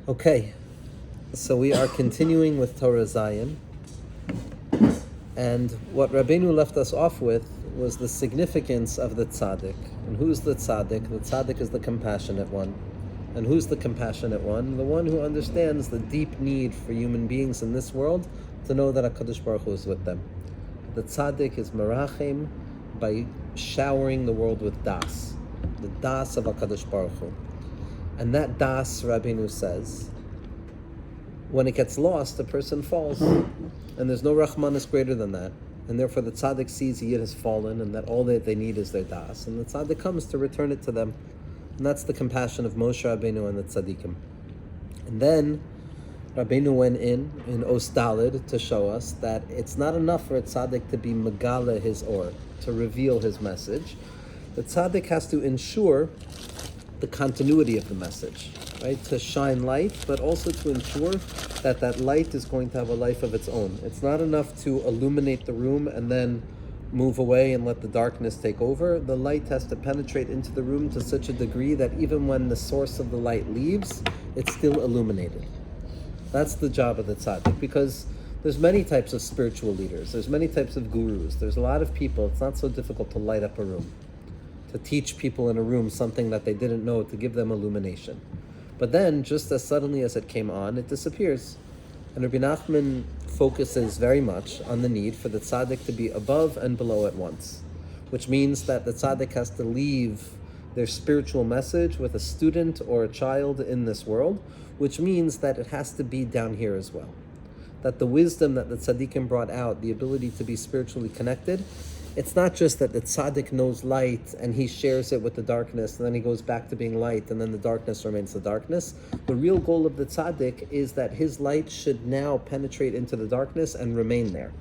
Okay, so we are continuing with Torah Zion, and what Rabbeinu left us off with was the significance of the tzaddik. And who's the tzaddik? The tzaddik is the compassionate one. And who's the compassionate one? The one who understands the deep need for human beings in this world to know that HaKadosh Baruch Hu is with them. The tzaddik is merachem by showering the world with das, the das of HaKadosh Baruch Hu. And that das, Rabbeinu says, when it gets lost, a person falls. And there's no Rahmanis greater than that. And therefore the tzaddik sees he has fallen and that all that they need is their das. And the tzaddik comes to return it to them. And that's the compassion of Moshe Rabbeinu and the tzaddikim. And then Rabbeinu went in Ostalid to show us that it's not enough for a tzaddik to be megala his or, to reveal his message. The tzaddik has to ensure the continuity of the message, right? To shine light, but also to ensure that that light is going to have a life of its own. It's not enough to illuminate the room and then move away and let the darkness take over. The light has to penetrate into the room to such a degree that even when the source of the light leaves, it's still illuminated. That's the job of the tzaddik, because there's many types of spiritual leaders. There's many types of gurus. There's a lot of people. It's not so difficult to light up a room, to teach people in a room something that they didn't know, to give them illumination. But then, just as suddenly as it came on, it disappears. And Rabbi Nachman focuses very much on the need for the tzaddik to be above and below at once, which means that the tzaddik has to leave their spiritual message with a student or a child in this world, which means that it has to be down here as well. That the wisdom that the tzaddikim brought out, the ability to be spiritually connected, it's not just that the tzaddik knows light and he shares it with the darkness and then he goes back to being light and then the darkness remains the darkness. The real goal of the tzaddik is that his light should now penetrate into the darkness and remain there.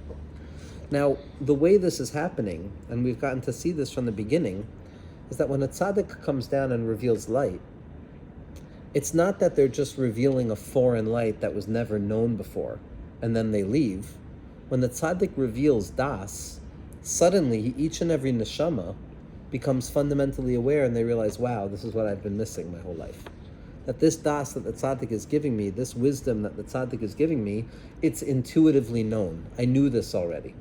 Now, the way this is happening, and we've gotten to see this from the beginning, is that when a tzaddik comes down and reveals light, it's not that they're just revealing a foreign light that was never known before and then they leave. When the tzaddik reveals das, suddenly each and every neshama becomes fundamentally aware and they realize, wow, this is what I've been missing my whole life. That this das that the tzaddik is giving me, this wisdom that the tzaddik is giving me, it's intuitively known. I knew this already.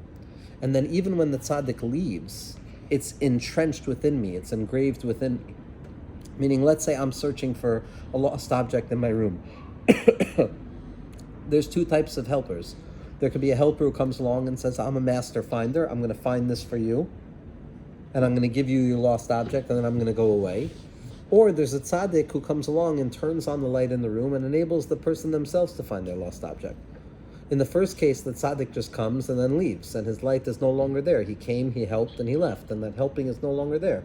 And then even when the tzaddik leaves, it's entrenched within me, it's engraved within me. Meaning, let's say I'm searching for a lost object in my room. There's two types of helpers. There could be a helper who comes along and says, I'm a master finder, I'm going to find this for you, and I'm going to give you your lost object, and then I'm going to go away. Or there's a tzaddik who comes along and turns on the light in the room and enables the person themselves to find their lost object. In the first case, the tzaddik just comes and then leaves, and his light is no longer there. He came, he helped, and he left, and that helping is no longer there.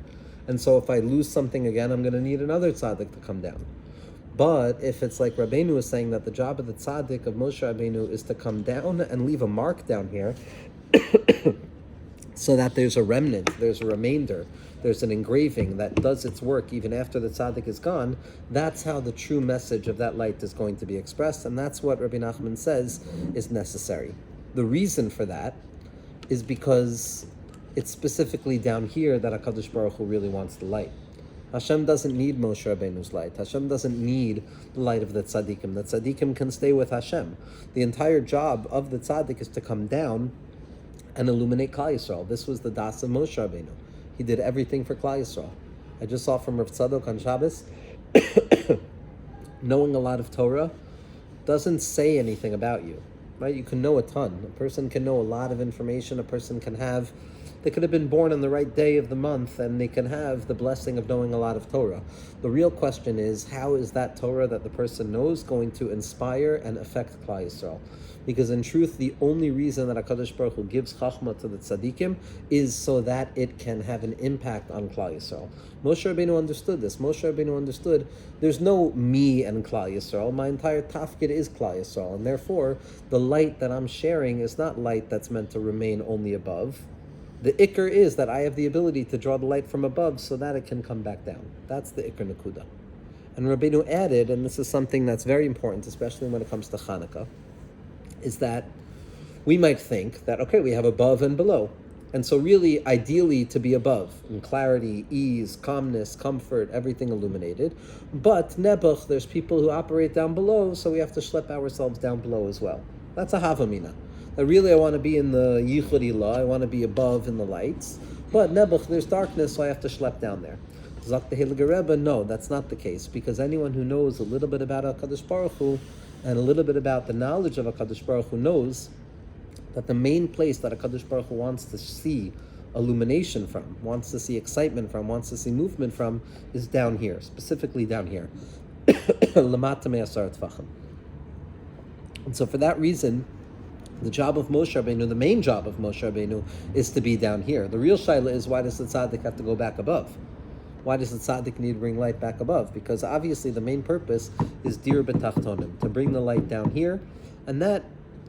And so if I lose something again, I'm going to need another tzaddik to come down. But if it's like Rabbeinu is saying that the job of the tzaddik of Moshe Rabbeinu is to come down and leave a mark down here so that there's a remnant, there's a remainder, there's an engraving that does its work even after the tzaddik is gone, that's how the true message of that light is going to be expressed, and that's what Rabbi Nachman says is necessary. The reason for that is because it's specifically down here that HaKadosh Baruch Hu really wants the light. Hashem doesn't need Moshe Rabbeinu's light. Hashem doesn't need the light of the tzaddikim. The tzaddikim can stay with Hashem. The entire job of the tzaddik is to come down and illuminate Klal Yisrael. This was the das of Moshe Rabbeinu. He did everything for Klal Yisrael. I just saw from Rav Tzadok on Shabbos, knowing a lot of Torah doesn't say anything about you, right? You can know a ton. A person can know a lot of information. A person can have... They could have been born on the right day of the month and they can have the blessing of knowing a lot of Torah. The real question is, how is that Torah that the person knows going to inspire and affect Klal Yisrael? Because in truth, the only reason that HaKadosh Baruch Hu gives Chachma to the tzaddikim is so that it can have an impact on Klal Yisrael. Moshe Rabbeinu understood this. Moshe Rabbeinu understood there's no me and Klal Yisrael. My entire tafkid is Klal Yisrael. And therefore, the light that I'm sharing is not light that's meant to remain only above. The ikr is that I have the ability to draw the light from above so that it can come back down. That's the ikr nakuda. And Rabbeinu added, and this is something that's very important, especially when it comes to Hanukkah, is that we might think that, okay, we have above and below. And so really, ideally, to be above, in clarity, ease, calmness, comfort, everything illuminated. But nebuch, there's people who operate down below, so we have to schlep ourselves down below as well. That's a havamina. That really, I want to be in the yichud ilah, I want to be above in the lights. But nebuch, there's darkness, so I have to schlep down there. Zak the Heilige Rebbe, no, that's not the case, because anyone who knows a little bit about HaKadosh Baruch Hu, and a little bit about the knowledge of HaKadosh Baruch Hu knows that the main place that HaKadosh Baruch Hu wants to see illumination from, wants to see excitement from, wants to see movement from, is down here, specifically down here. Lamata me'asar tfachim. And so for that reason, the job of Moshe Rabbeinu, the main job of Moshe Rabbeinu, is to be down here. The real shaila is, why does the tzaddik have to go back above? Why does the tzaddik need to bring light back above? Because obviously the main purpose is dir b'tachtonim, to bring the light down here, and that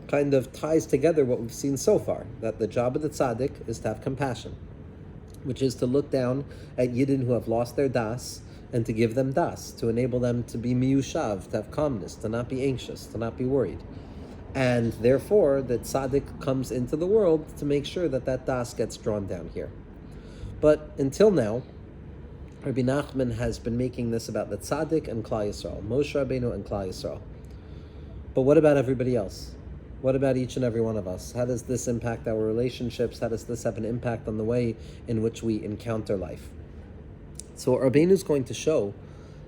kind of ties together what we've seen so far, that the job of the tzaddik is to have compassion, which is to look down at Yidden who have lost their das, and to give them das, to enable them to be miyushav, to have calmness, to not be anxious, to not be worried. And therefore, the tzaddik comes into the world to make sure that that das gets drawn down here. But until now, Rabbi Nachman has been making this about the tzaddik and Klal Yisrael, Moshe Rabbeinu and Klal Yisrael. But what about everybody else? What about each and every one of us? How does this impact our relationships? How does this have an impact on the way in which we encounter life? So what Rabbeinu is going to show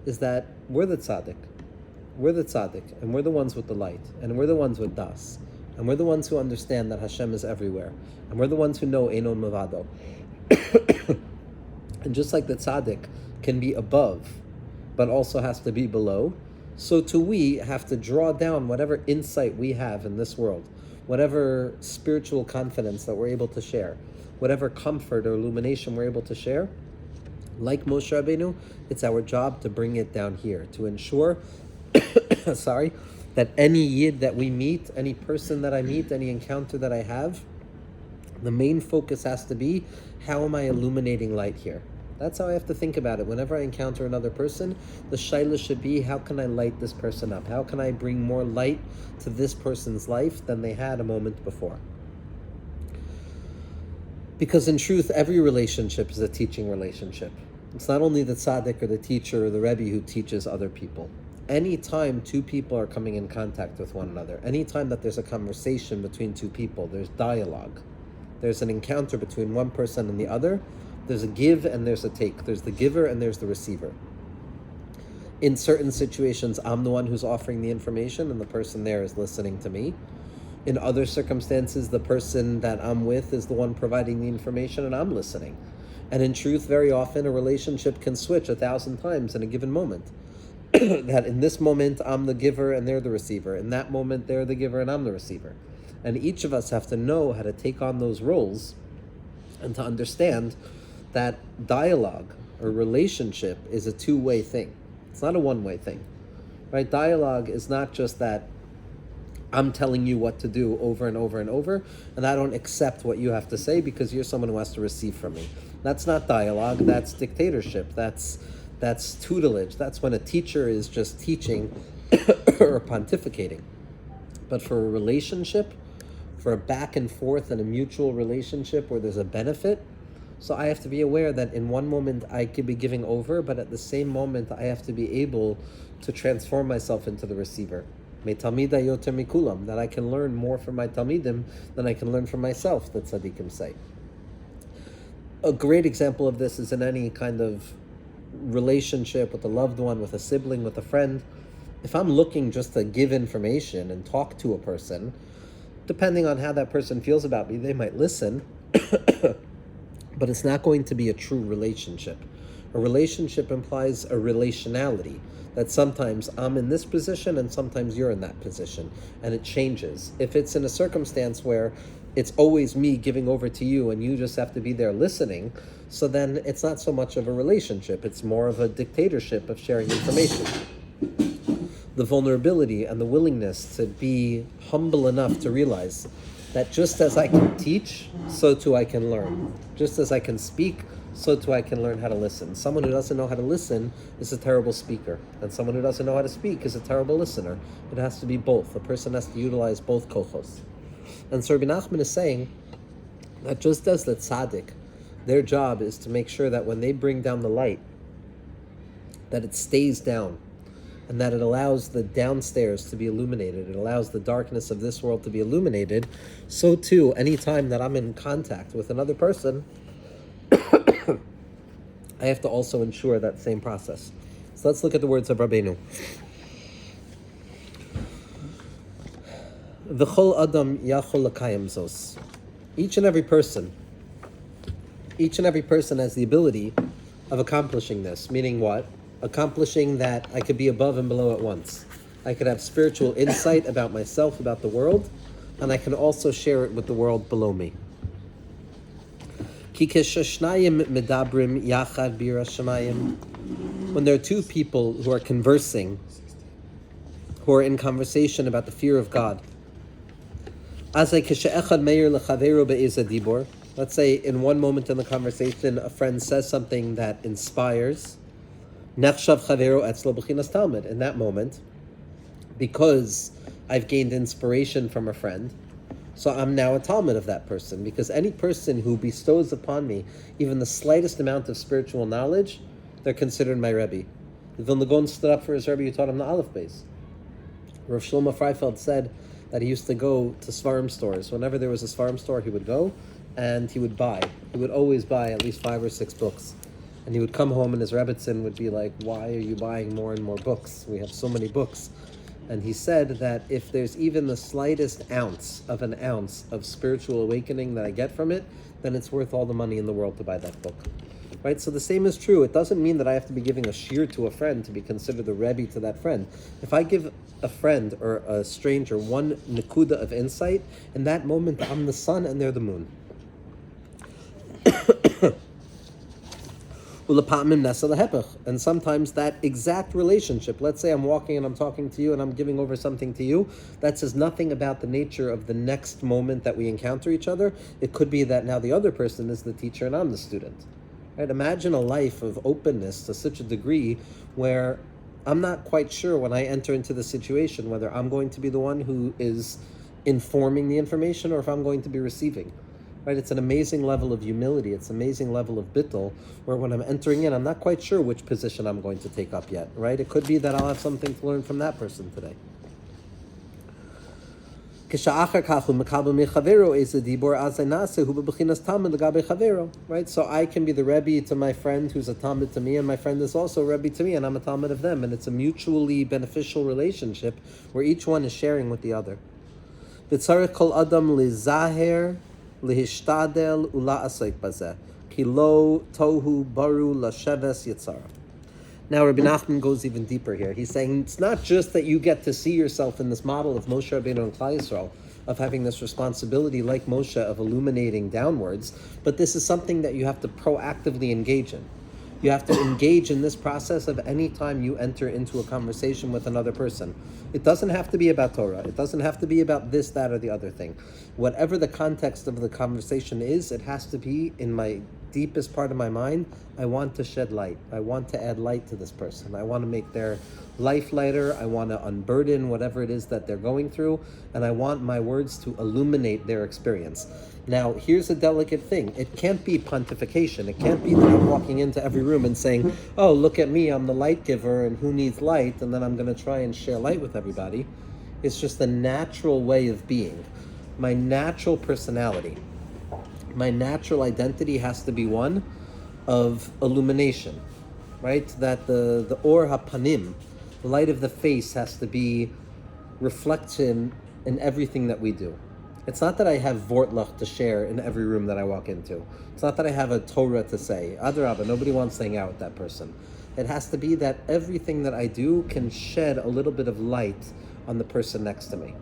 is that we're the tzaddik. We're the tzaddik, and we're the ones with the light, and we're the ones with das, and we're the ones who understand that Hashem is everywhere, and we're the ones who know Eino Mavado. And just like the tzaddik can be above, but also has to be below, so too we have to draw down whatever insight we have in this world, whatever spiritual confidence that we're able to share, whatever comfort or illumination we're able to share. Like Moshe Rabbeinu, it's our job to bring it down here, to ensure, that any yid that we meet, any person that I meet, any encounter that I have, the main focus has to be, how am I illuminating light here? That's how I have to think about it. Whenever I encounter another person, the shaila should be, how can I light this person up? How can I bring more light to this person's life than they had a moment before? Because in truth, every relationship is a teaching relationship. It's not only the tzaddik or the teacher or the rebbe who teaches other people. Anytime two people are coming in contact with one another, anytime that there's a conversation between two people, there's dialogue, there's an encounter between one person and the other, there's a give and there's a take. There's the giver and there's the receiver. In certain situations, I'm the one who's offering the information and the person there is listening to me. In other circumstances, the person that I'm with is the one providing the information and I'm listening. And in truth, very often a relationship can switch 1,000 times in a given moment. That in this moment, I'm the giver and they're the receiver. In that moment, they're the giver and I'm the receiver. And each of us have to know how to take on those roles and to understand that dialogue or relationship is a two-way thing. It's not a one-way thing, right? Dialogue is not just that I'm telling you what to do over and over and over, and I don't accept what you have to say because you're someone who has to receive from me. That's not dialogue, that's dictatorship, that's tutelage. That's when a teacher is just teaching or pontificating. But for a relationship, for a back and forth and a mutual relationship where there's a benefit, so I have to be aware that in one moment I could be giving over, but at the same moment I have to be able to transform myself into the receiver. Me talmida yoter mikulam, that I can learn more from my talmidim than I can learn from myself, the tzaddikim say. A great example of this is in any kind of relationship with a loved one, with a sibling, with a friend. If I'm looking just to give information and talk to a person, depending on how that person feels about me, they might listen, but it's not going to be a true relationship. A relationship implies a relationality, that sometimes I'm in this position and sometimes you're in that position, and it changes. If it's in a circumstance where it's always me giving over to you and you just have to be there listening, so then it's not so much of a relationship, it's more of a dictatorship of sharing information. The vulnerability and the willingness to be humble enough to realize that just as I can teach, so too I can learn. Just as I can speak, so too I can learn how to listen. Someone who doesn't know how to listen is a terrible speaker, and someone who doesn't know how to speak is a terrible listener. It has to be both. A person has to utilize both kochos. And so Rabbi Nachman is saying That just as the tzaddik, their job is to make sure that when they bring down the light, that it stays down, and that it allows the downstairs to be illuminated. It allows the darkness of this world to be illuminated. So too, anytime that I'm in contact with another person, I have to also ensure that same process. So let's look at the words of Rabbeinu. V'chol adam yachol l'kayim zos. Each and every person has the ability of accomplishing this. Meaning what? Accomplishing that I could be above and below at once. I could have spiritual insight about myself, about the world, and I can also share it with the world below me. Ki keshashnayim medabrim yachad bira shamayim. When there are two people who are conversing, who are in conversation about the fear of God. Let's say in one moment in the conversation, a friend says something that inspires. In that moment, because I've gained inspiration from a friend, so I'm now a talmid of that person. Because any person who bestows upon me even the slightest amount of spiritual knowledge, they're considered my Rebbe. The Vilna Gaon stood up for his Rebbe who taught him the Aleph Beis. Rav Shlomo Freifeld said that he used to go to Svarim stores. Whenever there was a Svarim store, he would go and he would buy. He would always buy at least 5 or 6 books. And he would come home and his Rebbitzin would be like, why are you buying more and more books? We have so many books. And he said that if there's even the slightest ounce of spiritual awakening that I get from it, then it's worth all the money in the world to buy that book. Right? So the same is true. It doesn't mean that I have to be giving a shiur to a friend to be considered the Rebbe to that friend. If I give a friend or a stranger one nekuda of insight, in that moment I'm the sun and they're the moon. And sometimes that exact relationship, let's say I'm walking and I'm talking to you and I'm giving over something to you, that says nothing about the nature of the next moment that we encounter each other. It could be that now the other person is the teacher and I'm the student. Right? Imagine a life of openness to such a degree where I'm not quite sure when I enter into the situation whether I'm going to be the one who is informing the information or if I'm going to be receiving. Right? It's an amazing level of humility. It's an amazing level of bittul, where when I'm entering in, I'm not quite sure which position I'm going to take up yet. Right? It could be that I'll have something to learn from that person today. Right? So I can be the Rebbe to my friend who's a Talmud to me, and my friend is also a Rebbe to me, and I'm a Talmud of them. And it's a mutually beneficial relationship where each one is sharing with the other. V'tzarech kol adam lizaher lihishtadel ula'asek bazeh ki lo tohu baru lasheves yitzara. Now Rabbi Nachman goes even deeper here. He's saying it's not just that you get to see yourself in this model of Moshe Rabbeinu and Klal Yisrael, of having this responsibility like Moshe of illuminating downwards, but this is something that you have to proactively engage in. You have to engage in this process of any time you enter into a conversation with another person. It doesn't have to be about Torah. It doesn't have to be about this, that, or the other thing. Whatever the context of the conversation is, it has to be in my deepest part of my mind. I want to shed light. I want to add light to this person. I want to make their life lighter. I want to unburden whatever it is that they're going through. And I want my words to illuminate their experience. Now, here's a delicate thing. It can't be pontification. It can't be that I'm walking into every room and saying, oh, look at me, I'm the light giver, and who needs light? And then I'm going to try and share light with everybody. It's just the natural way of being. My natural personality, my natural identity has to be one of illumination, right? That the or hapanim, the light of the face, has to be reflection in everything that we do. It's not that I have vortlach to share in every room that I walk into. It's not that I have a Torah to say. Adarabah, nobody wants to hang out with that person. It has to be that everything that I do can shed a little bit of light on the person next to me.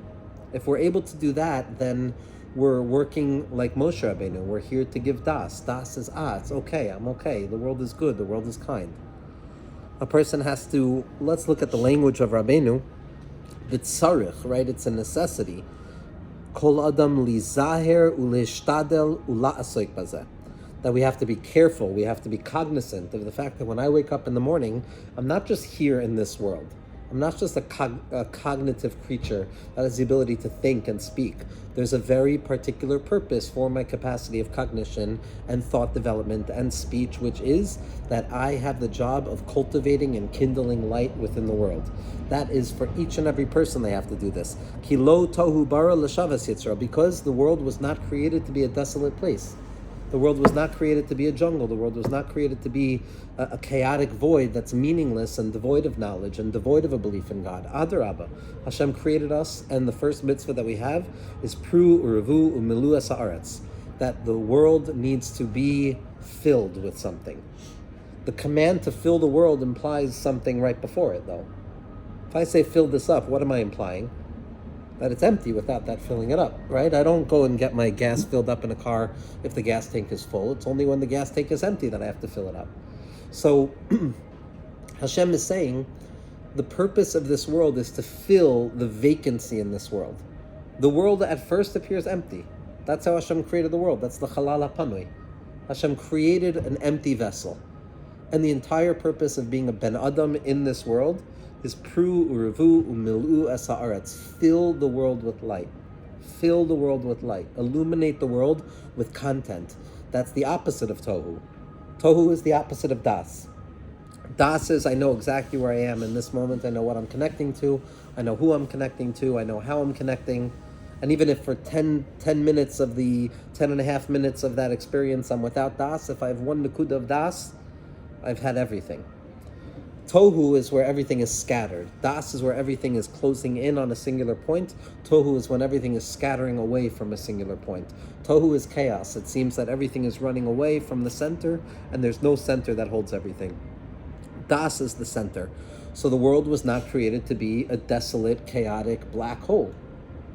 If we're able to do that, then we're working like Moshe Rabbeinu. We're here to give das. Das is, it's okay, I'm okay. The world is good, the world is kind. A person has to, let's look at the language of Rabbeinu. B'tzarich, right? It's a necessity. Kol adam li zaher u'lishtadel ula'asoik bazeh. That we have to be careful, we have to be cognizant of the fact that when I wake up in the morning, I'm not just here in this world. I'm not just a cognitive creature that has the ability to think and speak. There's a very particular purpose for my capacity of cognition and thought development and speech, which is that I have the job of cultivating and kindling light within the world. That is for each and every person they have to do this. Ki lo tohu bara l'shavas yitzra, because the world was not created to be a desolate place. The world was not created to be a jungle. The world was not created to be a chaotic void that's meaningless and devoid of knowledge and devoid of a belief in God. Adarabba, Hashem created us, and the first mitzvah that we have is pru urevu umilu es haaretz, that the world needs to be filled with something. The command to fill the world implies something right before it, though. If I say fill this up, what am I implying? That it's empty without that filling it up, right? I don't go and get my gas filled up in a car if the gas tank is full. It's only when the gas tank is empty that I have to fill it up. So Hashem is saying the purpose of this world is to fill the vacancy in this world. The world at first appears empty. That's how Hashem created the world. That's the Chalal HaPanui. Hashem created an empty vessel. And the entire purpose of being a Ben Adam in this world is pru urevu umilu es haaretz. Fill the world with light. Fill the world with light. Illuminate the world with content. That's the opposite of tohu. Tohu is the opposite of das. Das is, I know exactly where I am in this moment. I know what I'm connecting to. I know who I'm connecting to. I know how I'm connecting. And even if for 10 minutes of the 10 and a half minutes of that experience I'm without das, if I have one nakuda of das, I've had everything. Tohu is where everything is scattered. Das is where everything is closing in on a singular point. Tohu is when everything is scattering away from a singular point. Tohu is chaos. It seems that everything is running away from the center, and there's no center that holds everything. Das is the center. So the world was not created to be a desolate, chaotic black hole.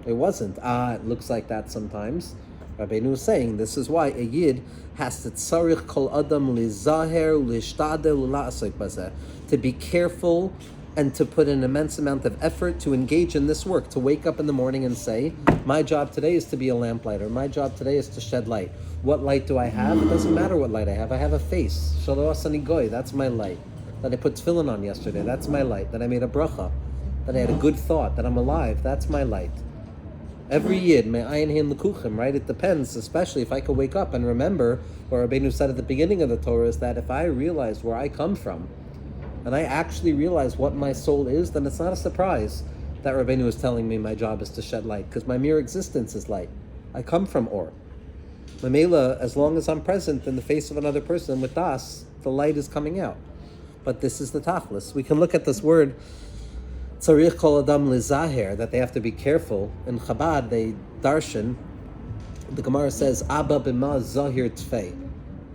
It wasn't. It looks like that sometimes. Rabbeinu is saying this is why a yid has to tzarich kol adam lizaher lishtadel la'asik bazeh, to be careful and to put an immense amount of effort to engage in this work, to wake up in the morning and say, my job today is to be a lamplighter. My job today is to shed light. What light do I have? It doesn't matter what light I have. I have a face. Shalo asani goy, that's my light. That I put tefillin on yesterday, that's my light. That I made a bracha. That I had a good thought. That I'm alive, that's my light. Every yid, me'ayin hin l'kuchim, right? It depends, especially if I could wake up and remember what Rabbeinu said at the beginning of the Torah is that if I realize where I come from, and I actually realize what my soul is, then it's not a surprise that Rabbeinu is telling me my job is to shed light, because my mere existence is light. I come from Or. Mamela, as long as I'm present in the face of another person with Das, the light is coming out. But this is the tachlis. We can look at this word, tzarich kol adam lizaher, that they have to be careful. In Chabad, they darshan, the Gemara says, Abba b'ma zahir tfei.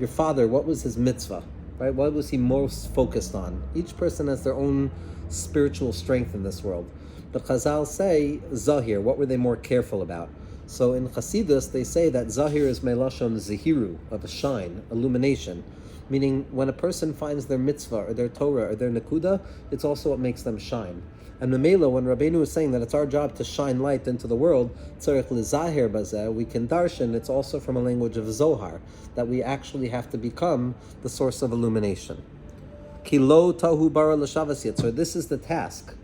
Your father, what was his mitzvah? Right? What was he most focused on? Each person has their own spiritual strength in this world. But Chazal say, zahir, what were they more careful about? So in Chassidus, they say that zahir is melashon zahiru, of a shine, illumination. Meaning, when a person finds their mitzvah, or their Torah, or their nakuda, it's also what makes them shine. And Memela, when Rabbeinu is saying that it's our job to shine light into the world, tzarich lizahir bazeh, we can darshan, it's also from a language of Zohar, that we actually have to become the source of illumination. Ki lo tahu bara l'shavas yitzra. This is the task.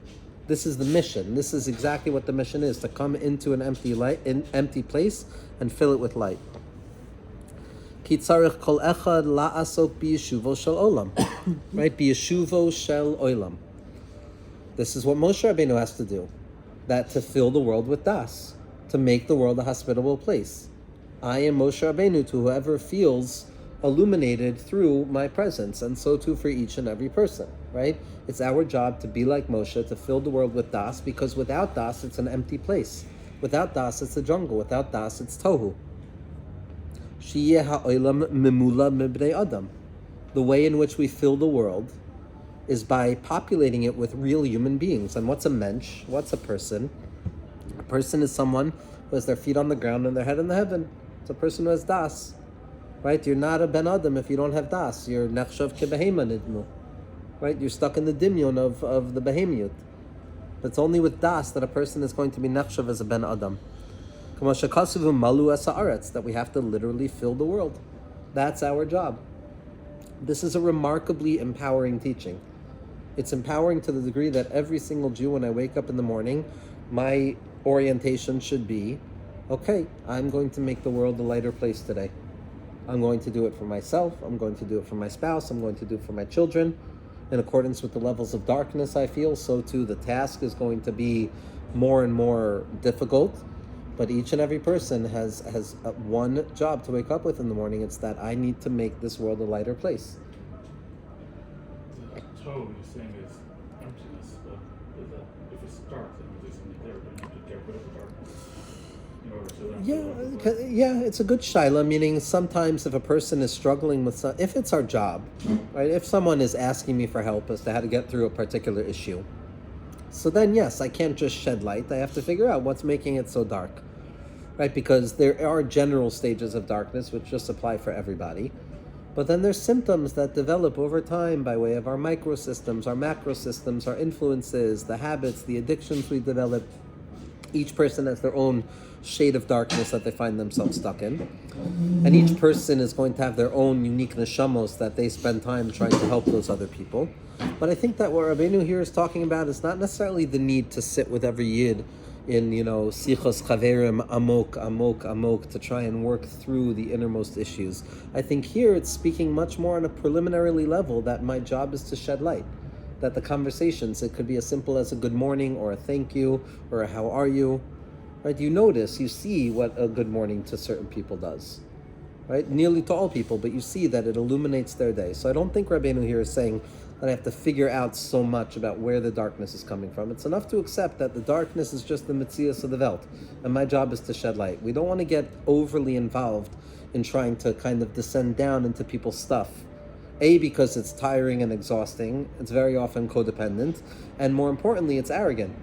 This is the mission. This is exactly what the mission is, to come into an empty place and fill it with light. Ki tzarich kol echad la'asok b'yeshuvo shel olam. Right? B'yeshuvo shel olam. This is what Moshe Rabbeinu has to do. That to fill the world with das. To make the world a hospitable place. I am Moshe Rabbeinu to whoever feels illuminated through my presence, and so too for each and every person, right? It's our job to be like Moshe, to fill the world with das, because without das, it's an empty place. Without das, it's a jungle. Without das, it's tohu. Shiyeh ha'olam memula mibnei adam. The way in which we fill the world is by populating it with real human beings. And what's a mensch? What's a person? A person is someone who has their feet on the ground and their head in the heaven. It's a person who has das. Right? You're not a ben adam if you don't have das. You're nechshav kebehema nidmu. Right? You're stuck in the dimyon of the behemiyut. It's only with das that a person is going to be nechshav as a ben adam. That we have to literally fill the world. That's our job. This is a remarkably empowering teaching. It's empowering to the degree that every single Jew, when I wake up in the morning, my orientation should be, okay, I'm going to make the world a lighter place today. I'm going to do it for myself. I'm going to do it for my spouse. I'm going to do it for my children. In accordance with the levels of darkness I feel, so too the task is going to be more and more difficult. But each and every person has one job to wake up with in the morning. It's that I need to make this world a lighter place. The toe you're saying is emptiness, but if it's dark, then there's something there. But you have to get rid of the darkness in order to then Yeah, it's a good shaila, meaning sometimes if a person is struggling with if it's our job, right? If someone is asking me for help as to how to get through a particular issue, so then yes, I can't just shed light. I have to figure out what's making it so dark, right? Because there are general stages of darkness which just apply for everybody. But then there's symptoms that develop over time by way of our microsystems, our macrosystems, our influences, the habits, the addictions we develop. Each person has their own shade of darkness that they find themselves stuck in. And each person is going to have their own unique neshamos that they spend time trying to help those other people. But I think that what Rabbeinu here is talking about is not necessarily the need to sit with every yid in, sichos chaverim, amok, to try and work through the innermost issues. I think here it's speaking much more on a preliminary level that my job is to shed light. That the conversations, it could be as simple as a good morning or a thank you or a how are you, right? You see what a good morning to certain people does, right? Nearly to all people, but you see that it illuminates their day. So I don't think Rabbeinu here is saying that I have to figure out so much about where the darkness is coming from. It's enough to accept that the darkness is just the metzias of the Welt, and my job is to shed light. We don't want to get overly involved in trying to kind of descend down into people's stuff. A, because it's tiring and exhausting, it's very often codependent, and more importantly, it's arrogant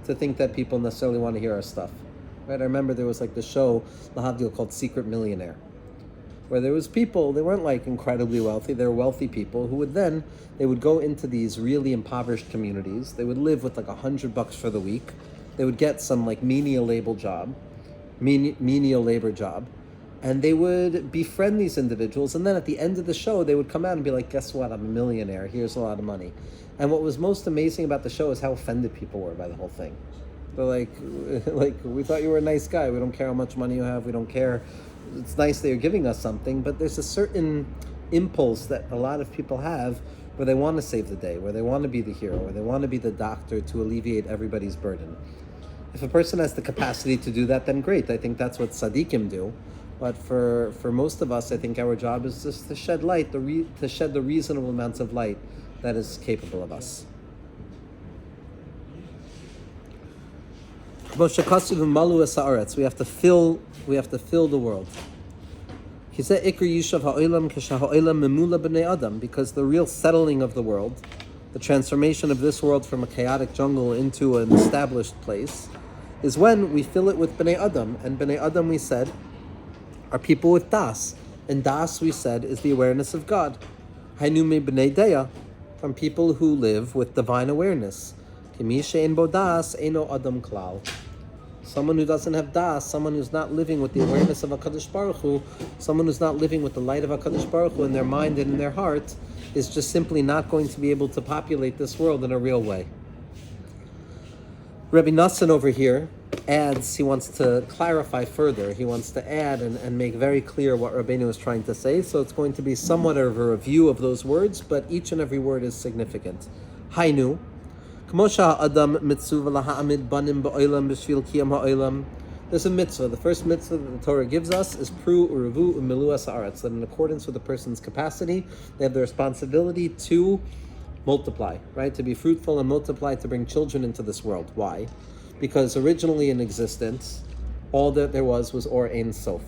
to think that people necessarily want to hear our stuff. Right? I remember there was like the show, Lahavdil, called Secret Millionaire, where there was people, they weren't like incredibly wealthy, they were wealthy people who they would go into these really impoverished communities, they would live with like $100 for the week, they would get some like menial labor job, and they would befriend these individuals, and then at the end of the show, they would come out and be like, guess what, I'm a millionaire, here's a lot of money. And what was most amazing about the show is how offended people were by the whole thing. They're like, we thought you were a nice guy, we don't care how much money you have, we don't care, it's nice that you're giving us something, but there's a certain impulse that a lot of people have where they want to save the day, where they want to be the hero, where they want to be the doctor to alleviate everybody's burden. If a person has the capacity to do that, then great, I think that's what tzaddikim do. But for most of us, I think our job is just to shed light, to shed the reasonable amounts of light that is capable of us. We have to fill the world. Because the real settling of the world, the transformation of this world from a chaotic jungle into an established place, is when we fill it with Bnei Adam. And Bnei Adam, we said, are people with das. And das, we said, is the awareness of God. Hainu me b'nei deya, from people who live with divine awareness. Kimi she'en bo das, eino adam klal. Someone who doesn't have das, someone who's not living with the awareness of HaKadosh Baruch Hu, someone who's not living with the light of HaKadosh Baruch Hu in their mind and in their heart, is just simply not going to be able to populate this world in a real way. Rabbi Nassan over here adds, he wants to clarify further, he wants to add and make very clear what Rabbeinu is trying to say, so it's going to be somewhat of a review of those words, but each and every word is significant. Hainu, there's a mitzvah. The first mitzvah that the Torah gives us is pru urevu umiluas haaretz, that in accordance with a person's capacity, they have the responsibility to multiply, right? To be fruitful and multiply, to bring children into this world. Why? Because originally in existence, all that there was Or Ein Sof.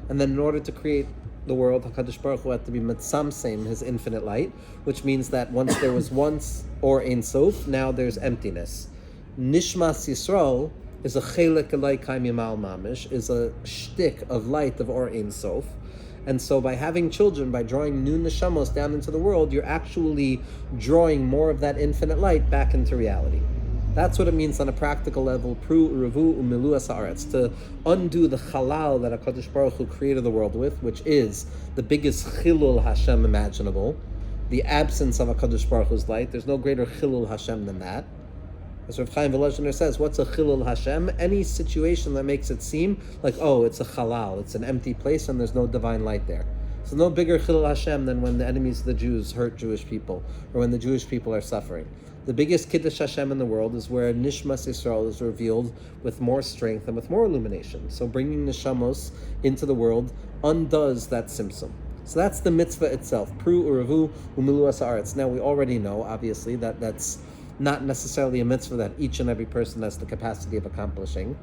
And then in order to create the world, HaKadosh Baruch Hu had to be mitzamsem, his infinite light, which means that once there was Or Ein Sof, now there's emptiness. Nishmas Yisrael is a chelek elai kaim yimal mamish, is a shtick of light of Or Ein Sof. And so by having children, by drawing new neshamos down into the world, you're actually drawing more of that infinite light back into reality. That's what it means on a practical level, pru revu umiluas haaretz, to undo the halal that HaKadosh Baruch Hu created the world with, which is the biggest chilul Hashem imaginable, the absence of HaKadosh Baruch Hu's light. There's no greater chilul Hashem than that. As Rav Chaim Volozhiner says, what's a chilul Hashem? Any situation that makes it seem like, oh, it's a halal, it's an empty place and there's no divine light there. So no bigger chilul Hashem than when the enemies of the Jews hurt Jewish people, or when the Jewish people are suffering. The biggest Kiddush Hashem in the world is where Nishmas Yisrael is revealed with more strength and with more illumination. So bringing Neshamos into the world undoes that simsum. So that's the mitzvah itself. Pru uravu umilu ha'aretz. Now we already know, obviously, that that's not necessarily a mitzvah that each and every person has the capacity of accomplishing,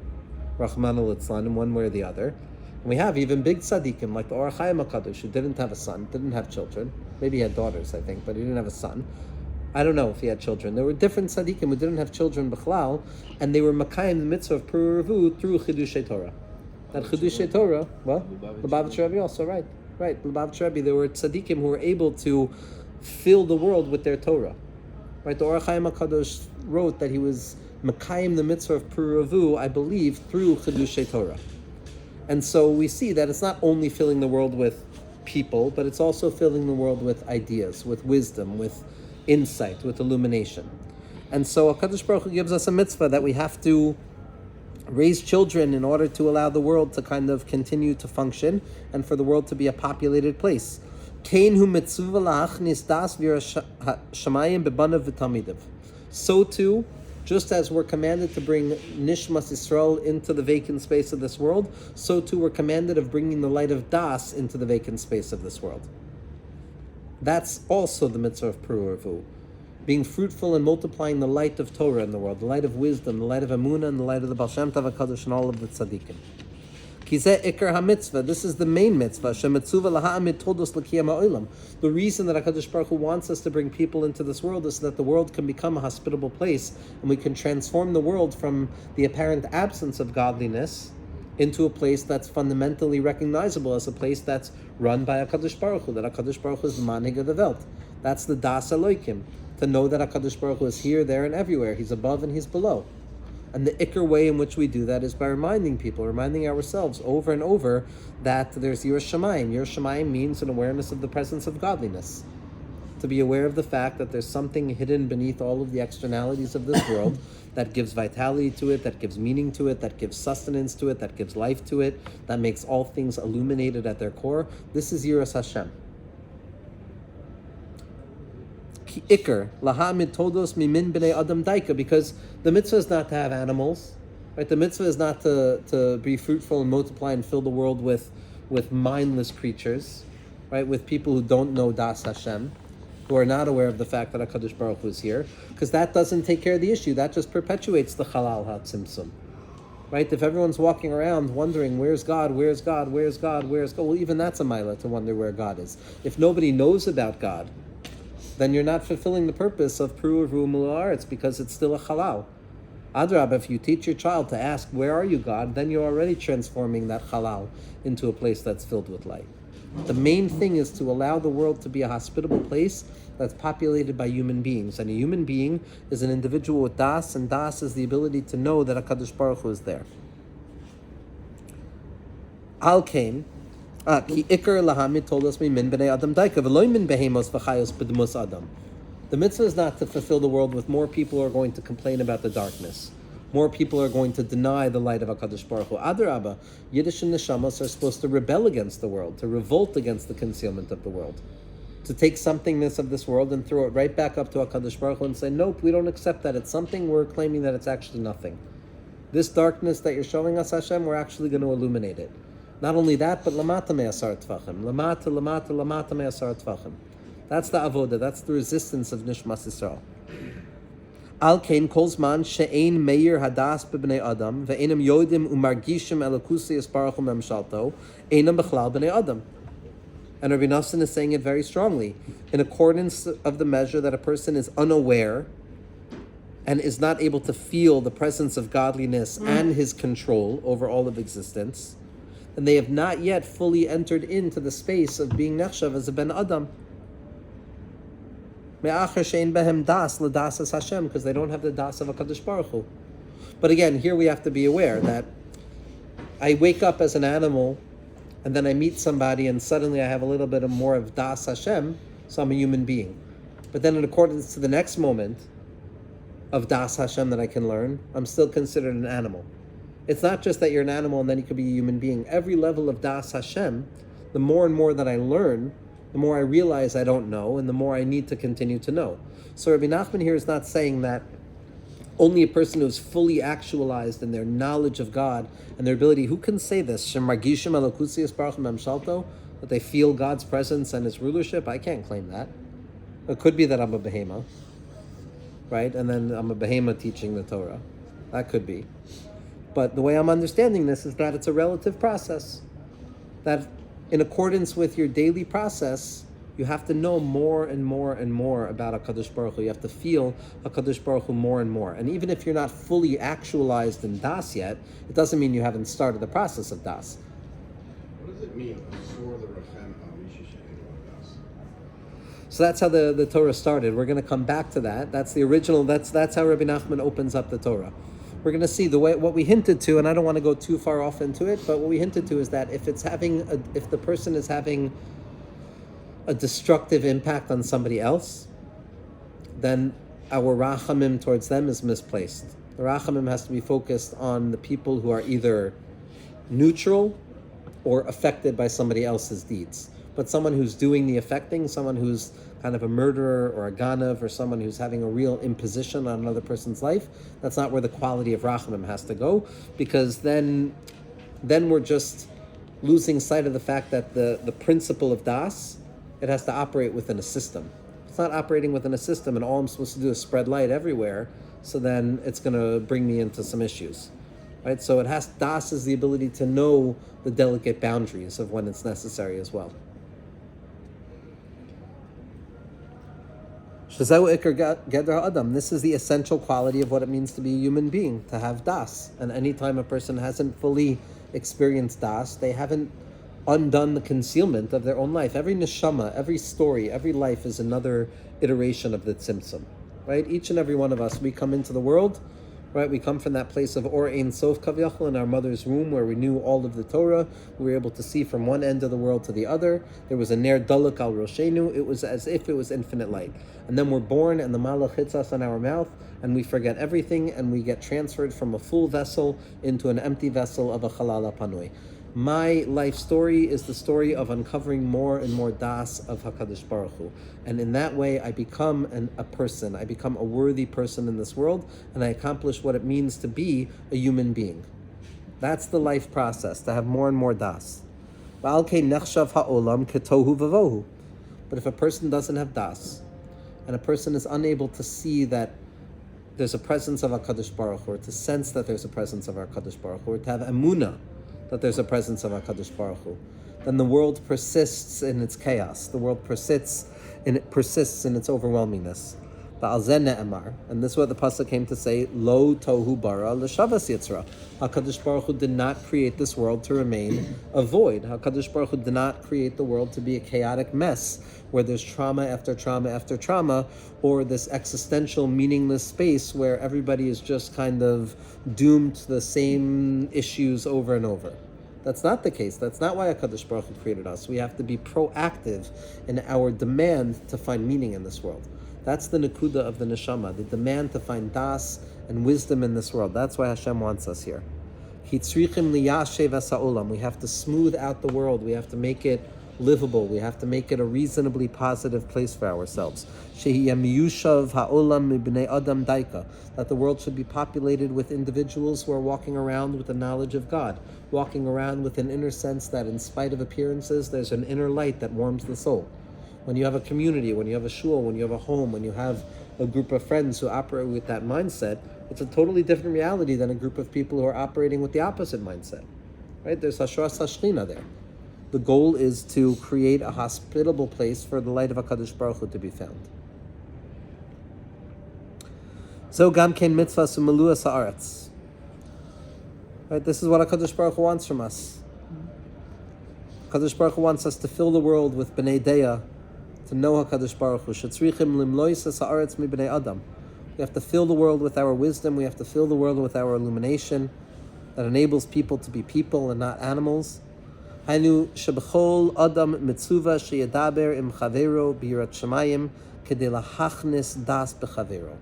Rahman al-Itzlan, in one way or the other. And we have even big tzaddikim like the Or HaChaim HaKadosh, who didn't have a son, didn't have children. Maybe he had daughters, I think, but he didn't have a son. I don't know if he had children. There were different tzaddikim who didn't have children b'chlal, and they were makayim the mitzvah of Pru uravu through Chidushei Torah. That Chidushei Torah, well, Lubavitch Rebbe also, right. Lubavitch Rebbe, there were tzaddikim who were able to fill the world with their Torah. Right, the Or HaChaim HaKadosh wrote that he was makayim the mitzvah of Pru uravu, I believe, through Chidushei Torah. And so we see that it's not only filling the world with people, but it's also filling the world with ideas, with wisdom, with insight, with illumination. And so HaKadosh Baruch Hu gives us a mitzvah that we have to raise children in order to allow the world to kind of continue to function and for the world to be a populated place. So too, just as we're commanded to bring Nishmas Yisrael into the vacant space of this world, so too we're commanded of bringing the light of Das into the vacant space of this world. That's also the mitzvah of Pru uravu. Being fruitful and multiplying the light of Torah in the world, the light of wisdom, the light of Emunah, and the light of the Baal Shem Tov HaKadosh, and all of the tzaddikim. Kizeh ikar ha-mitzvah. This is the main mitzvah. Shemetzuva laha'amid toldos l'kiyam ha'olam. The reason that HaKadosh Baruch Hu wants us to bring people into this world is so that the world can become a hospitable place, and we can transform the world from the apparent absence of godliness into a place that's fundamentally recognizable as a place that's run by HaKadosh Baruch Hu, that HaKadosh Baruch Hu is the manhig of the Welt. That's the Das Elokim, to know that HaKadosh Baruch Hu is here, there, and everywhere. He's above and He's below. And the ikar way in which we do that is by reminding people, reminding ourselves over and over that there's Yiras Shamayim. Yiras Shamayim means an awareness of the presence of godliness. To be aware of the fact that there's something hidden beneath all of the externalities of this world that gives vitality to it, that gives meaning to it, that gives sustenance to it, that gives life to it, that makes all things illuminated at their core. This is Yiras Hashem. Ikar lahamid todos mimin b'nei adam daika, because the mitzvah is not to have animals, right? The mitzvah is not to be fruitful and multiply and fill the world with mindless creatures, right? With people who don't know Das Hashem, who are not aware of the fact that HaKadosh Baruch Hu is here, because that doesn't take care of the issue. That just perpetuates the halal ha-tzimtzum, right? If everyone's walking around wondering, where's God, where's God, where's God, where's God? Well, even that's a milah to wonder where God is. If nobody knows about God, then you're not fulfilling the purpose of Pru uravu umilu ha'aretz, because it's still a halal. Adrab, if you teach your child to ask, where are you, God, then you're already transforming that halal into a place that's filled with light. The main thing is to allow the world to be a hospitable place that's populated by human beings. And a human being is an individual with das, and das is the ability to know that HaKadosh Baruch Hu is there. Al Kain, Ki ikar lahamid told us min b'nei adam daika v'loy min behemos v'chayos b'demos adam. The mitzvah is not to fulfill the world with more people who are going to complain about the darkness. More people are going to deny the light of HaKadosh Baruch Hu. Adarabba, Yiddish and Neshamas are supposed to rebel against the world, to revolt against the concealment of the world, to take somethingness of this world and throw it right back up to HaKadosh Baruch Hu and say, nope, we don't accept that. It's something, we're claiming that it's actually nothing. This darkness that you're showing us, Hashem, we're actually going to illuminate it. Not only that, but lamata me'asar tvachim. Lamata me'asar tvachim. That's the avoda, that's the resistance of Nishmas Yisrael. Al kain kolzman she'ein meir hadas b'bnei adam ve'enam yodim umargishim elokusi yisparachum memshalto einam b'chlal b'nei adam. And Rabbi Nosson is saying it very strongly. In accordance of the measure that a person is unaware and is not able to feel the presence of godliness and his control over all of existence, and they have not yet fully entered into the space of being nechshav as a ben adam. Because they don't have the das of HaKadosh Baruch Hu. But again, here we have to be aware that I wake up as an animal, and then I meet somebody, and suddenly I have a little bit of more of das Hashem, so I'm a human being. But then in accordance to the next moment of Das Hashem that I can learn, I'm still considered an animal. It's not just that you're an animal and then you could be a human being. Every level of Das Hashem, the more and more that I learn, the more I realize I don't know, and the more I need to continue to know. So Rabbi Nachman here is not saying that only a person who's fully actualized in their knowledge of God and their ability, who can say this? That they feel God's presence and His rulership? I can't claim that. It could be that I'm a behemoth, right? And then I'm a behemoth teaching the Torah. That could be. But the way I'm understanding this is that it's a relative process. That in accordance with your daily process, you have to know more and more and more about HaKadosh Baruch Hu. You have to feel HaKadosh Baruch Hu more and more. And even if you're not fully actualized in Das yet, it doesn't mean you haven't started the process of Das. What does it mean? So that's how the Torah started. We're going to come back to that. That's the original. That's how Rabbi Nachman opens up the Torah. We're going to see what we hinted to, and I don't want to go too far off into it, but what we hinted to is that if the person is having a destructive impact on somebody else, then our rachamim towards them is misplaced. The rachamim has to be focused on the people who are either neutral or affected by somebody else's deeds. But someone who's doing the affecting, someone who's kind of a murderer or a ganav, or someone who's having a real imposition on another person's life, that's not where the quality of rachamim has to go, because then we're just losing sight of the fact that the principle of das, it has to operate within a system. It's not operating within a system and all I'm supposed to do is spread light everywhere, so then it's going to bring me into some issues. Right? So das is the ability to know the delicate boundaries of when it's necessary as well. This is the essential quality of what it means to be a human being, to have das. And anytime a person hasn't fully experienced das, they haven't undone the concealment of their own life. Every neshama, every story, every life is another iteration of the tzimtzum. Right? Each and every one of us, we come into the world, right? We come from that place of Or Ein Sof Kavyachal in our mother's womb, where we knew all of the Torah. We were able to see from one end of the world to the other. There was a Ner Dalek al Roshenu. It was as if it was infinite light. And then we're born, and the Malach hits us on our mouth, and we forget everything, and we get transferred from a full vessel into an empty vessel of a Chalala Panui. My life story is the story of uncovering more and more das of HaKadosh Baruch Hu. And in that way, I become a person. I become a worthy person in this world, and I accomplish what it means to be a human being. That's the life process, to have more and more das. But if a person doesn't have das, and a person is unable to see that there's a presence of HaKadosh Baruch Hu, or to sense that there's a presence of HaKadosh Baruch Hu, or to have emunah, that there's a presence of HaKadosh Baruch Hu, then the world persists in its chaos. The world persists in its overwhelmingness. And this is what the pasuk came to say: Lo tohu bara l'shavas yitzra. HaKadosh Baruch Hu did not create this world to remain a void. HaKadosh Baruch Hu did not create the world to be a chaotic mess where there's trauma after trauma after trauma, or this existential meaningless space where everybody is just kind of doomed to the same issues over and over. That's not the case. That's not why HaKadosh Baruch Hu created us. We have to be proactive in our demand to find meaning in this world. That's the nekuda of the neshama, the demand to find das and wisdom in this world. That's why Hashem wants us here. We have to smooth out the world. We have to make it livable. We have to make it a reasonably positive place for ourselves. That the world should be populated with individuals who are walking around with the knowledge of God, walking around with an inner sense that in spite of appearances, there's an inner light that warms the soul. When you have a community, when you have a shul, when you have a home, when you have a group of friends who operate with that mindset, it's a totally different reality than a group of people who are operating with the opposite mindset. Right? There's Hashras Hashchina there. The goal is to create a hospitable place for the light of HaKadosh Baruch Hu to be found. So gam ken mitzvah sumaluas haaretz. Right? This is what HaKadosh Baruch Hu wants from us. HaKadosh Baruch Hu wants us to fill the world with bnei deya, to know HaKadosh Baruch Hu. Shetzrichim limloisas haaretz mi bnei adam. We have to fill the world with our wisdom. We have to fill the world with our illumination that enables people to be people and not animals. Hainu shebechol adam mitzuva sheyedaber im chavero birat shemayim kedei lahachnis das bechavero.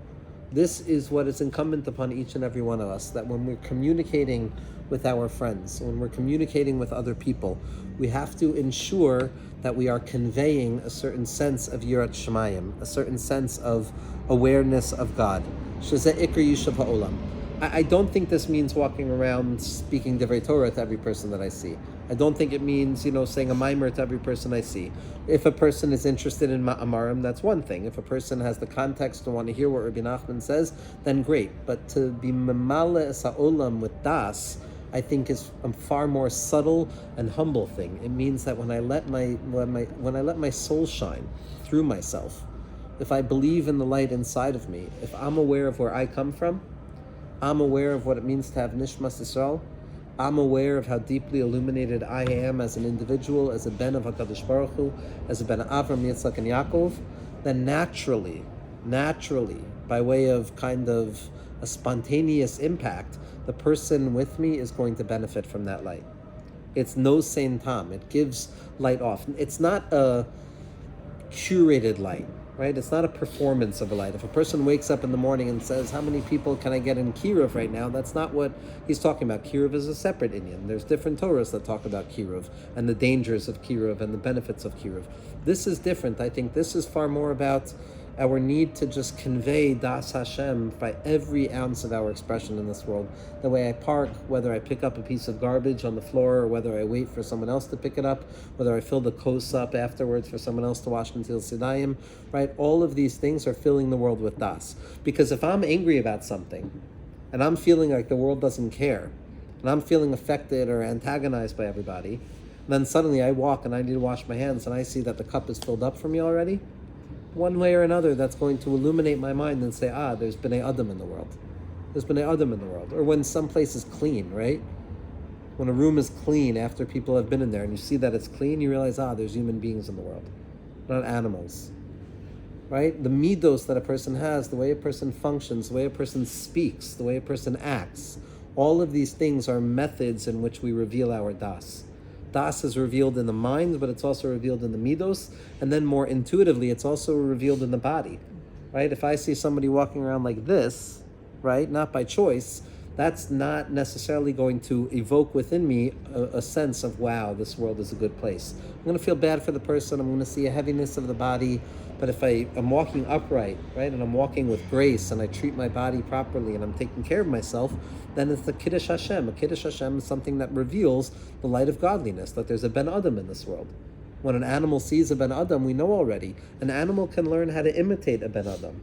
This is what is incumbent upon each and every one of us, that when we're communicating with our friends, when we're communicating with other people, we have to ensure that we are conveying a certain sense of yirat shemayim, a certain sense of awareness of God. Shezeh ikar yishav ha'olam. I don't think this means walking around speaking divrei Torah to every person that I see. I don't think it means, saying a mimer to every person I see. If a person is interested in ma'amarim, that's one thing. If a person has the context to want to hear what Rabbi Nachman says, then great. But to be memale es ha'olam with das, I think is a far more subtle and humble thing. It means that when I let my soul shine through myself, if I believe in the light inside of me, if I'm aware of where I come from, I'm aware of what it means to have Nishmas Yisrael, I'm aware of how deeply illuminated I am as an individual, as a ben of HaKadosh Baruch Hu, as a ben of Avram, Yitzchak, and Yaakov, then naturally, by way of kind of a spontaneous impact, the person with me is going to benefit from that light. It's no sein tam. It gives light off. It's not a curated light, right? It's not a performance of a light. If a person wakes up in the morning and says, how many people can I get in Kiruv right now? That's not what he's talking about. Kiruv is a separate Inyan. There's different Torahs that talk about Kiruv and the dangers of Kiruv and the benefits of Kiruv. This is different. I think this is far more about our need to just convey Das Hashem by every ounce of our expression in this world. The way I park, whether I pick up a piece of garbage on the floor, or whether I wait for someone else to pick it up, whether I fill the kos up afterwards for someone else to wash until Sidayim, right? All of these things are filling the world with Das. Because if I'm angry about something, and I'm feeling like the world doesn't care, and I'm feeling affected or antagonized by everybody, then suddenly I walk and I need to wash my hands and I see that the cup is filled up for me already, one way or another, that's going to illuminate my mind and say, there's B'nai Adam in the world. There's B'nai Adam in the world. Or when some place is clean, right? When a room is clean after people have been in there and you see that it's clean, you realize, there's human beings in the world, not animals. Right? The midos that a person has, the way a person functions, the way a person speaks, the way a person acts, all of these things are methods in which we reveal our das. Das is revealed in the mind, but it's also revealed in the midos, and then more intuitively, it's also revealed in the body, right? If I see somebody walking around like this, right, not by choice, that's not necessarily going to evoke within me a sense of, wow, this world is a good place. I'm going to feel bad for the person, I'm going to see a heaviness of the body, but if I'm walking upright, right, and I'm walking with grace, and I treat my body properly, and I'm taking care of myself, then it's the Kiddush Hashem. A Kiddush Hashem is something that reveals the light of godliness, that there's a Ben Adam in this world. When an animal sees a Ben Adam, we know already, an animal can learn how to imitate a Ben Adam.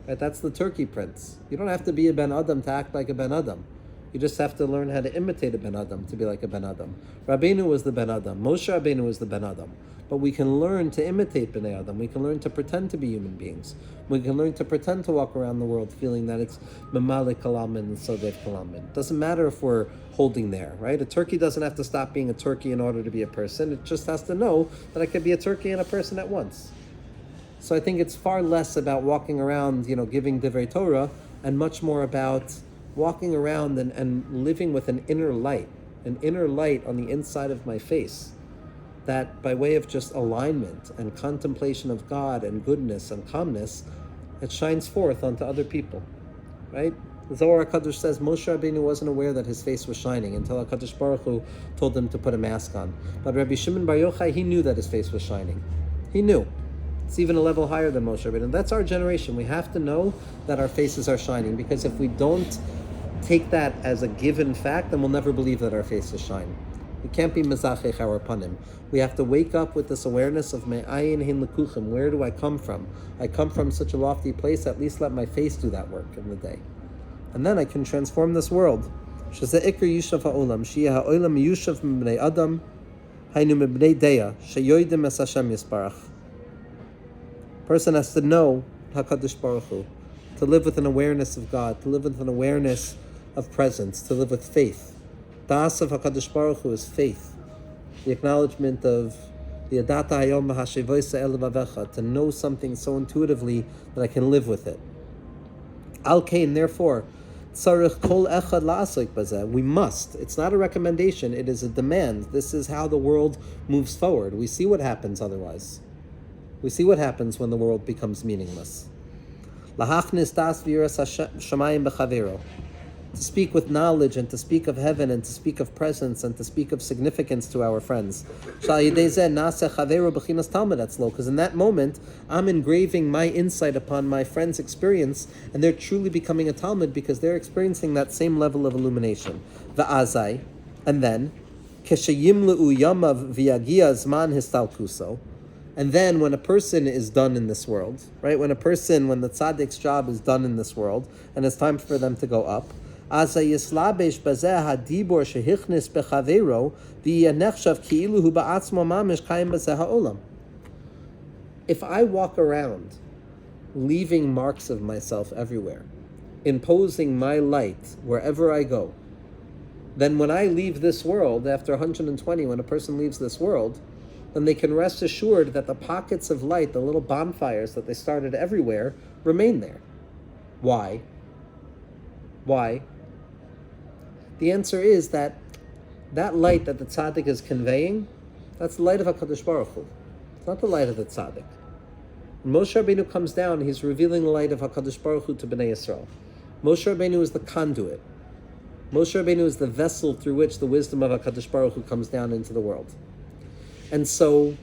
Right? That's the turkey prince. You don't have to be a Ben Adam to act like a Ben Adam. You just have to learn how to imitate a Ben Adam to be like a Ben Adam. Rabbeinu was the Ben Adam. Moshe Rabbeinu was the Ben Adam. But we can learn to imitate B'nai Adam. We can learn to pretend to be human beings. We can learn to pretend to walk around the world feeling that it's Memale Kalamin and Sodev Kalamin. It doesn't matter if we're holding there, right? A turkey doesn't have to stop being a turkey in order to be a person. It just has to know that I could be a turkey and a person at once. So I think it's far less about walking around, giving Divrei Torah, and much more about walking around and living with an inner light on the inside of my face, that by way of just alignment and contemplation of God and goodness and calmness, it shines forth onto other people, right? The Zohar HaKadosh says Moshe Rabbeinu wasn't aware that his face was shining until HaKadosh Baruch Hu told him to put a mask on. But Rabbi Shimon Bar Yochai, he knew that his face was shining. He knew. It's even a level higher than Moshe Rabbeinu. And that's our generation. We have to know that our faces are shining, because if we don't take that as a given fact, then we'll never believe that our faces shine. We can't be mezachech our panim. We have to wake up with this awareness of me'ayin hin lekuchim. Where do I come from? I come from such a lofty place. At least let my face do that work in the day, and then I can transform this world. Shezeh ikar yishav ha'olam sheyeh ha'olam yushav m'bnei adam haynu m'bnei deya sheyoidim es Hashem yisparach. Person has to know HaKadosh Baruch Hu, to live with an awareness of God, to live with an awareness of presence, to live with faith. Das of HaKadosh Baruch Hu is faith. The acknowledgement of the Adata Hayom Mahashevoisa El Vavecha, to know something so intuitively that I can live with it. Al Kain, therefore, We must. It's not a recommendation, it is a demand. This is how the world moves forward. We see what happens otherwise. We see what happens when the world becomes meaningless. To speak with knowledge and to speak of heaven and to speak of presence and to speak of significance to our friends. Because in that moment, I'm engraving my insight upon my friend's experience, and they're truly becoming a Talmud because they're experiencing that same level of illumination. Va'azai, and then, keshayimlu yamav v'yagia zman histalkuso. And then when a person is done in this world, right? When the tzaddik's job is done in this world, and it's time for them to go up, if I walk around leaving marks of myself everywhere, imposing my light wherever I go, then when I leave this world, after 120, when a person leaves this world, then they can rest assured that the pockets of light, the little bonfires that they started everywhere, remain there. Why? Why? The answer is that light that the tzaddik is conveying, that's the light of HaKadosh Baruch Hu. It's not the light of the tzaddik. When Moshe Rabbeinu comes down, he's revealing the light of HaKadosh Baruch Hu to Bnei Yisrael. Moshe Rabbeinu is the conduit. Moshe Rabbeinu is the vessel through which the wisdom of HaKadosh Baruch Hu comes down into the world. And so,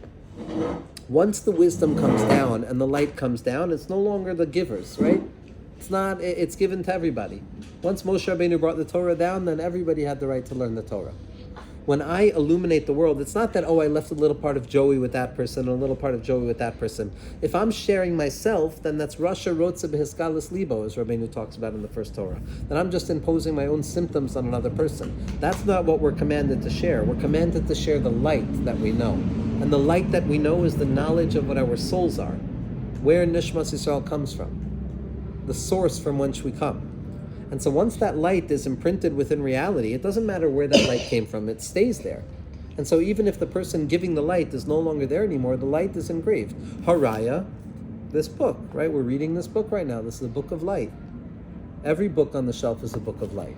once the wisdom comes down and the light comes down, it's no longer the givers, right? It's given to everybody. Once Moshe Rabbeinu brought the Torah down, then everybody had the right to learn the Torah. When I illuminate the world, it's not that, I left a little part of Joey with that person, or a little part of Joey with that person. If I'm sharing myself, then that's Rasha Rotze B'Hiskalis Libo, as Rabbeinu talks about in the first Torah. Then I'm just imposing my own symptoms on another person. That's not what we're commanded to share. We're commanded to share the light that we know. And the light that we know is the knowledge of what our souls are, where Nishmas Yisrael comes from, the source from whence we come. And so once that light is imprinted within reality, it doesn't matter where that light came from, it stays there. And so even if the person giving the light is no longer there anymore, the light is engraved. Haraya, this book, right? We're reading this book right now. This is a book of light. Every book on the shelf is a book of light.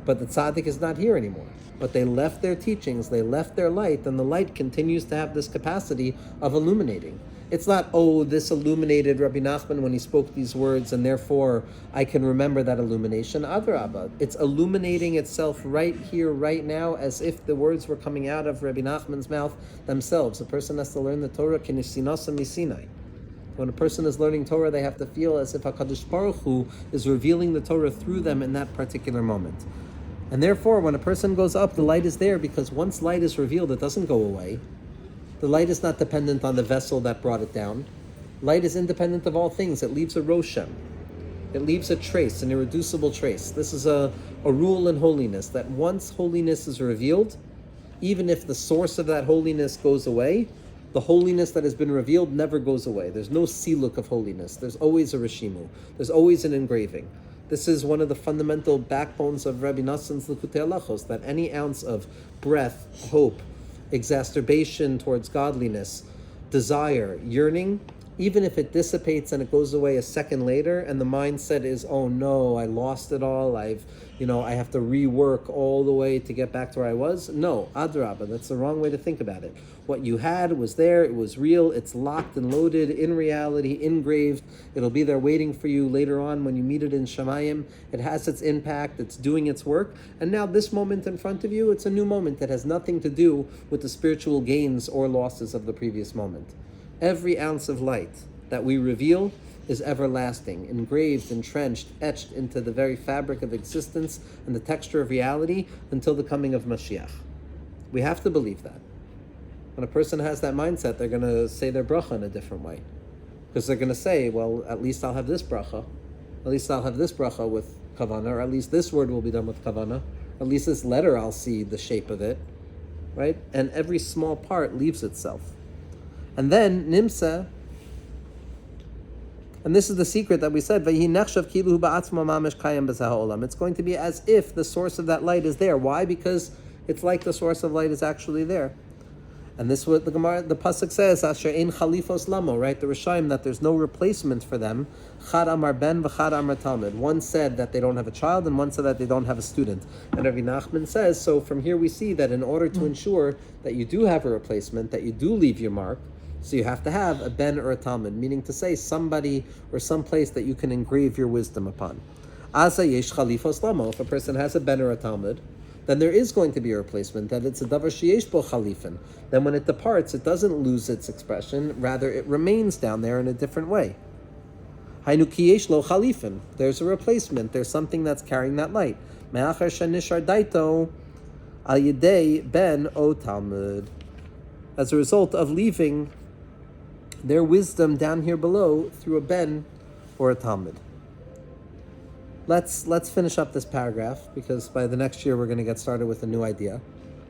But the tzaddik is not here anymore. But they left their teachings, they left their light, and the light continues to have this capacity of illuminating. It's not, this illuminated Rabbi Nachman when he spoke these words, and therefore I can remember that illumination. Adrabah, it's illuminating itself right here, right now, as if the words were coming out of Rabbi Nachman's mouth themselves. A person has to learn the Torah, kinishinasa misinai. When a person is learning Torah, they have to feel as if HaKadosh Baruch Hu is revealing the Torah through them in that particular moment. And therefore, when a person goes up, the light is there, because once light is revealed, it doesn't go away. The light is not dependent on the vessel that brought it down. Light is independent of all things. It leaves a roshem. It leaves a trace, an irreducible trace. This is a rule in holiness, that once holiness is revealed, even if the source of that holiness goes away, the holiness that has been revealed never goes away. There's no siluk of holiness. There's always a reshimu. There's always an engraving. This is one of the fundamental backbones of Rabbi Nassan's Likutei Halachos, that any ounce of breath, hope, exacerbation towards godliness, desire, yearning, even if it dissipates and it goes away a second later, and the mindset is, oh no, I lost it all, I have to rework all the way to get back to where I was. No, adrabah, that's the wrong way to think about it. What you had was there, it was real, it's locked and loaded in reality, engraved. It'll be there waiting for you later on when you meet it in Shamayim. It has its impact, it's doing its work, and now this moment in front of you, it's a new moment that has nothing to do with the spiritual gains or losses of the previous moment. Every ounce of light that we reveal is everlasting, engraved, entrenched, etched into the very fabric of existence and the texture of reality until the coming of Mashiach. We have to believe that. When a person has that mindset, they're going to say their bracha in a different way. Because they're going to say, well, at least I'll have this bracha. At least I'll have this bracha with kavanah, or at least this word will be done with kavanah. At least this letter, I'll see the shape of it. Right? And every small part leaves itself. And then, nimsa, and this is the secret that we said, it's going to be as if the source of that light is there. Why? Because it's like the source of light is actually there. And this is what the pasuk says, Asher ein chalifos lamo, right? The Rishaim, that there's no replacement for them. Chad amar ben v'chad amar talmid. One said that they don't have a child, and one said that they don't have a student. And Rabbi Nachman says, so from here we see that in order to ensure that you do have a replacement, that you do leave your mark, so you have to have a ben or a talmid, meaning to say somebody or some place that you can engrave your wisdom upon. Asa yesh chalifos lamo. If a person has a ben or a talmid, then there is going to be a replacement, that it's a davar sheyesh bo chalifin. Then when it departs, it doesn't lose its expression, rather it remains down there in a different way. Hainu ki yesh lo chalifin. There's a replacement, there's something that's carrying that light. Me'achar shenishar daito al yedei ben o talmud. As a result of leaving their wisdom down here below through a ben or a talmud. Let's finish up this paragraph, because by the next year we're going to get started with a new idea.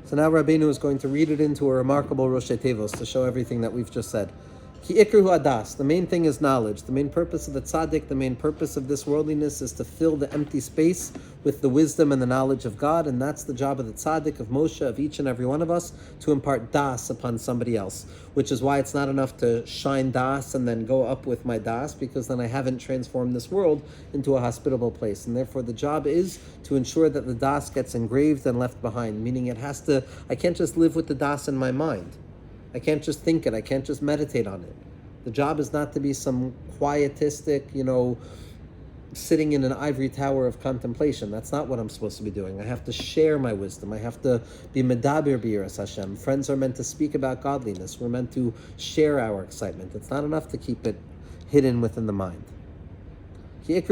So now Rabbeinu is going to read it into a remarkable Rosh Tevos to show everything that we've just said. Ki ikru hadas. The main thing is knowledge. The main purpose of the tzaddik, the main purpose of this worldliness is to fill the empty space with the wisdom and the knowledge of God, and that's the job of the tzaddik, of Moshe, of each and every one of us, to impart das upon somebody else. Which is why it's not enough to shine das and then go up with my das, because then I haven't transformed this world into a hospitable place. And therefore the job is to ensure that the das gets engraved and left behind, meaning I can't just live with the das in my mind. I can't just think it. I can't just meditate on it. The job is not to be some quietistic, sitting in an ivory tower of contemplation. That's not what I'm supposed to be doing. I have to share my wisdom. I have to be medaber b'yiras Hashem. Friends are meant to speak about godliness. We're meant to share our excitement. It's not enough to keep it hidden within the mind. And we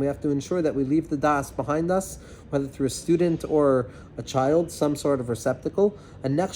have to ensure that we leave the das behind us, whether through a student or a child, some sort of receptacle. And in that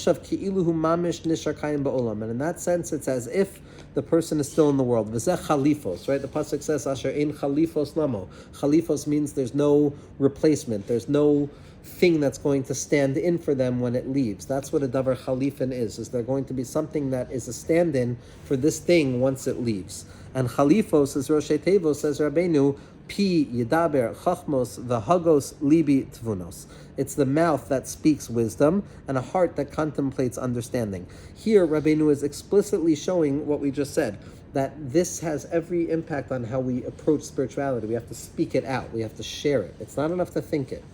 sense, it's as if the person is still in the world. Chalifos, right? The pasuk says, Asher ein chalifos lamo. Chalifos means there's no replacement. There's no thing that's going to stand in for them when it leaves. That's what a davar chalifin is there going to be something that is a stand-in for this thing once it leaves. And chalifos, as Rosh Tevos says Rabbeinu, pi yidaber chachmos v'hagos libi tvunos. It's the mouth that speaks wisdom and a heart that contemplates understanding. Here, Rabbeinu is explicitly showing what we just said, that this has every impact on how we approach spirituality. We have to speak it out. We have to share it. It's not enough to think it.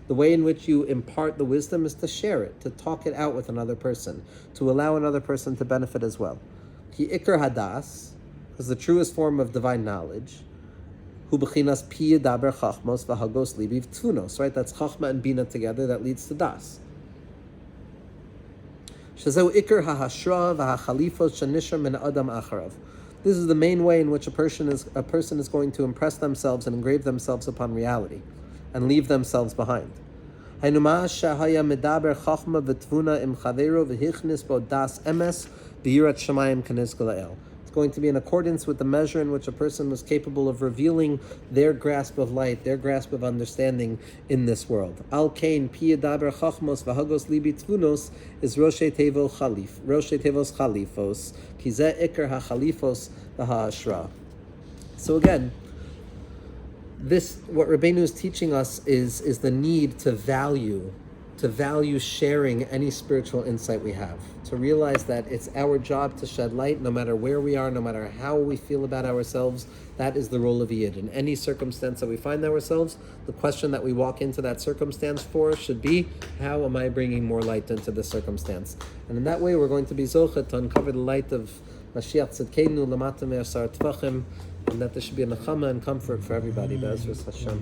The way in which you impart the wisdom is to share it, to talk it out with another person, to allow another person to benefit as well. Ki ikar hadas is the truest form of divine knowledge. Hu b'chinas pi yedaber chachmos v'hagos libiv tvunos. Right, that's chachma and bina together that leads to das. Shezeu ikar hahashra v'hachalifos shenishar min adam acharav. This is the main way in which a person is going to impress themselves and engrave themselves upon reality and leave themselves behind. It's going to be in accordance with the measure in which a person was capable of revealing their grasp of light, their grasp of understanding in this world. Al kain piyedaber chachmos v'hagos libi tvunos is Rosh Tevos chalifos, ki zeh ikar hachalifos v'ha'ashra. So again, what Rabbeinu is teaching us is the need to value sharing any spiritual insight we have. To realize that it's our job to shed light no matter where we are, no matter how we feel about ourselves. That is the role of Yid. In any circumstance that we find ourselves, the question that we walk into that circumstance for should be, how am I bringing more light into this circumstance? And in that way, we're going to be zochet to uncover the light of Mashiach Tzidkeinu Lamata Me'asar Tvachim, and that there should be a nechama and comfort for everybody. Be'ezras Hashem.